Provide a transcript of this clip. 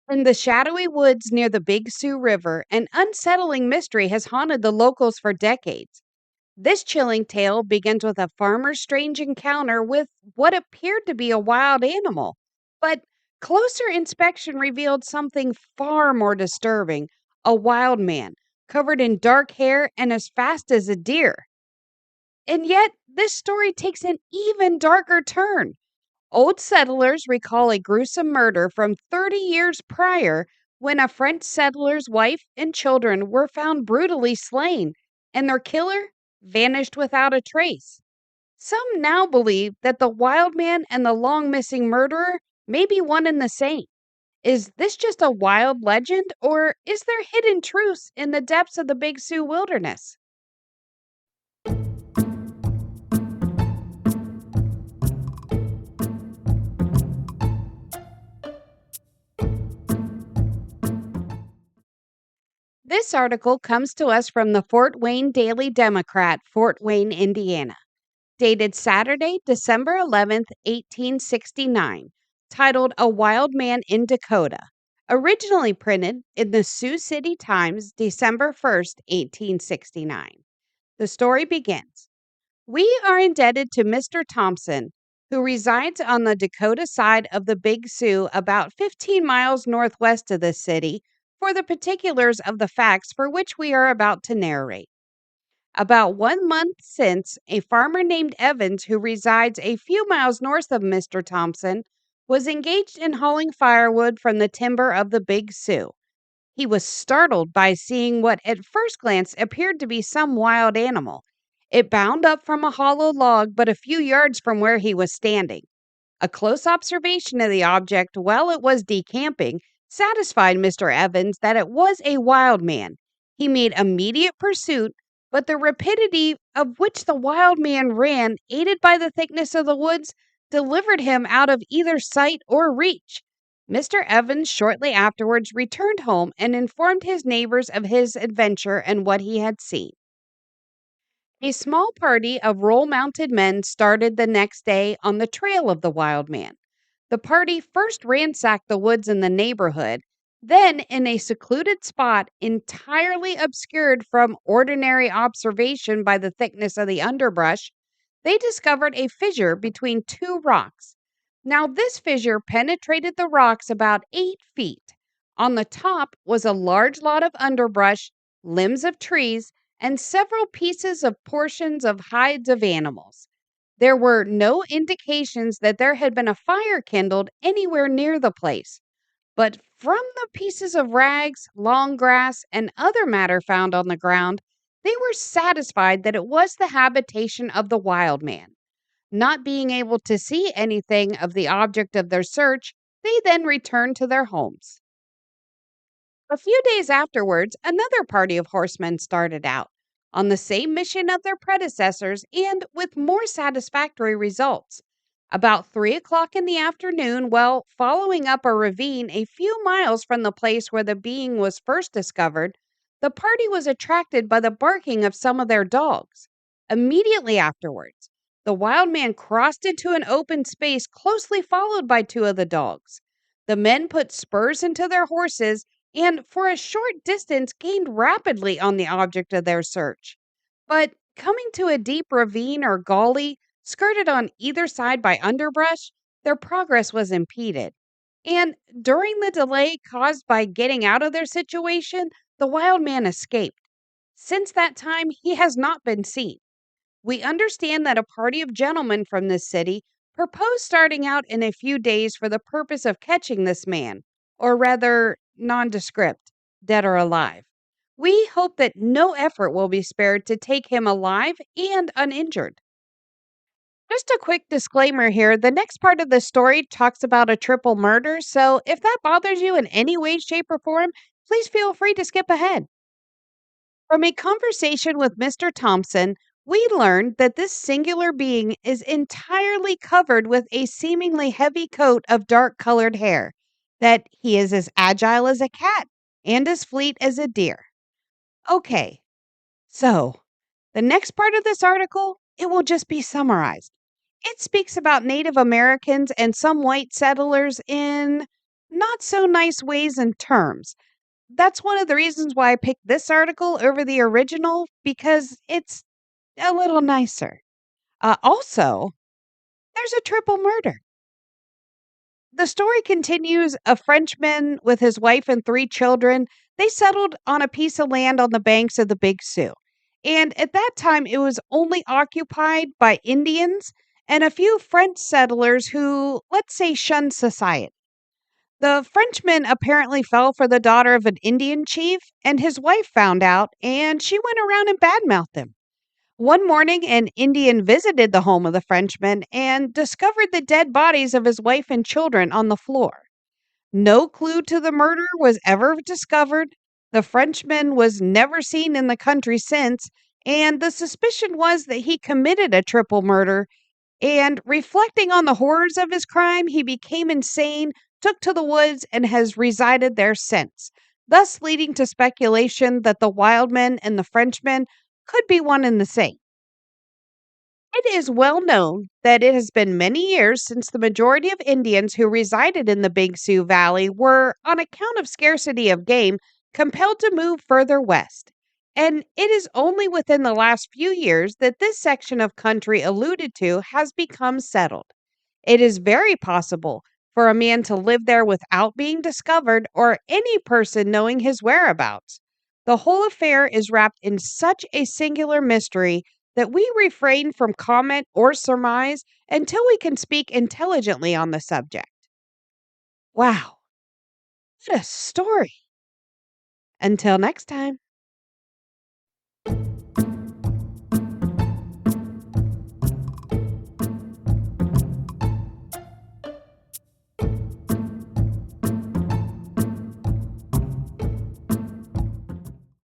In the shadowy woods near the Big Sioux River, an unsettling mystery has haunted the locals for decades. This chilling tale begins with a farmer's strange encounter with what appeared to be a wild animal. But closer inspection revealed something far more disturbing: a wild man, covered in dark hair and as fast as a deer. And yet, this story takes an even darker turn. Old settlers recall a gruesome murder from 30 years prior when a French settler's wife and children were found brutally slain, and their killer vanished without a trace. Some now believe that the wild man and the long missing murderer may be one and the same. Is this just a wild legend, or is there hidden truths in the depths of the Big Sioux wilderness? This article comes to us from the Fort Wayne Daily Democrat, Fort Wayne, Indiana, dated Saturday, December 11th, 1869, titled A Wild Man in Dakota, originally printed in the Sioux City Times, December 1st, 1869. The story begins. We are indebted to Mr. Thompson, who resides on the Dakota side of the Big Sioux, about 15 miles northwest of the city, for the particulars of the facts for which we are about to narrate. About 1 month since, a farmer named Evans, who resides a few miles north of Mr. Thompson, was engaged in hauling firewood from the timber of the Big Sioux. He was startled by seeing what at first glance appeared to be some wild animal. It bound up from a hollow log but a few yards from where he was standing. A close observation of the object while it was decamping satisfied Mr. Evans that it was a wild man. He made immediate pursuit, but the rapidity of which the wild man ran, aided by the thickness of the woods, delivered him out of either sight or reach. Mr. Evans shortly afterwards returned home and informed his neighbors of his adventure and what he had seen. A small party of roll mounted men started the next day on the trail of the wild man. The party first ransacked the woods in the neighborhood, then, in a secluded spot entirely obscured from ordinary observation by the thickness of the underbrush, they discovered a fissure between two rocks. Now, this fissure penetrated the rocks about 8 feet. On the top was a large lot of underbrush, limbs of trees, and several pieces of portions of hides of animals. There were no indications that there had been a fire kindled anywhere near the place, but from the pieces of rags, long grass, and other matter found on the ground, they were satisfied that it was the habitation of the wild man. Not being able to see anything of the object of their search, they then returned to their homes. A few days afterwards, another party of horsemen started out on the same mission of their predecessors and with more satisfactory results. About 3 o'clock in the afternoon, while following up a ravine a few miles from the place where the being was first discovered, the party was attracted by the barking of some of their dogs. Immediately afterwards, the wild man crossed into an open space closely followed by two of the dogs. The men put spurs into their horses and for a short distance gained rapidly on the object of their search. But coming to a deep ravine or gully, skirted on either side by underbrush, their progress was impeded. And during the delay caused by getting out of their situation, the wild man escaped. Since that time, he has not been seen. We understand that a party of gentlemen from this city proposed starting out in a few days for the purpose of catching this man, or rather, nondescript, dead or alive. We hope that no effort will be spared to take him alive and uninjured. Just a quick disclaimer here: the next part of the story talks about a triple murder, so if that bothers you in any way, shape, or form, please feel free to skip ahead. From a conversation with Mr. Thompson, we learned that this singular being is entirely covered with a seemingly heavy coat of dark colored hair, that he is as agile as a cat and as fleet as a deer. Okay, so the next part of this article, it will just be summarized. It speaks about Native Americans and some white settlers in not so nice ways and terms. That's one of the reasons why I picked this article over the original because it's a little nicer. Also, there's a triple murder. The story continues. A Frenchman with his wife and three children, they settled on a piece of land on the banks of the Big Sioux. And at that time, it was only occupied by Indians and a few French settlers who, let's say, shunned society. The Frenchman apparently fell for the daughter of an Indian chief, and his wife found out, and she went around and badmouthed him. One morning, an Indian visited the home of the Frenchman and discovered the dead bodies of his wife and children on the floor. No clue to the murder was ever discovered. The Frenchman was never seen in the country since, and the suspicion was that he committed a triple murder. And reflecting on the horrors of his crime, he became insane, took to the woods, and has resided there since, thus leading to speculation that the wild men and the Frenchman could be one and the same. It is well known that it has been many years since the majority of Indians who resided in the Big Sioux Valley were, on account of scarcity of game, compelled to move further west. And it is only within the last few years that this section of country alluded to has become settled. It is very possible for a man to live there without being discovered or any person knowing his whereabouts. The whole affair is wrapped in such a singular mystery that we refrain from comment or surmise until we can speak intelligently on the subject. Wow, what a story! Until next time.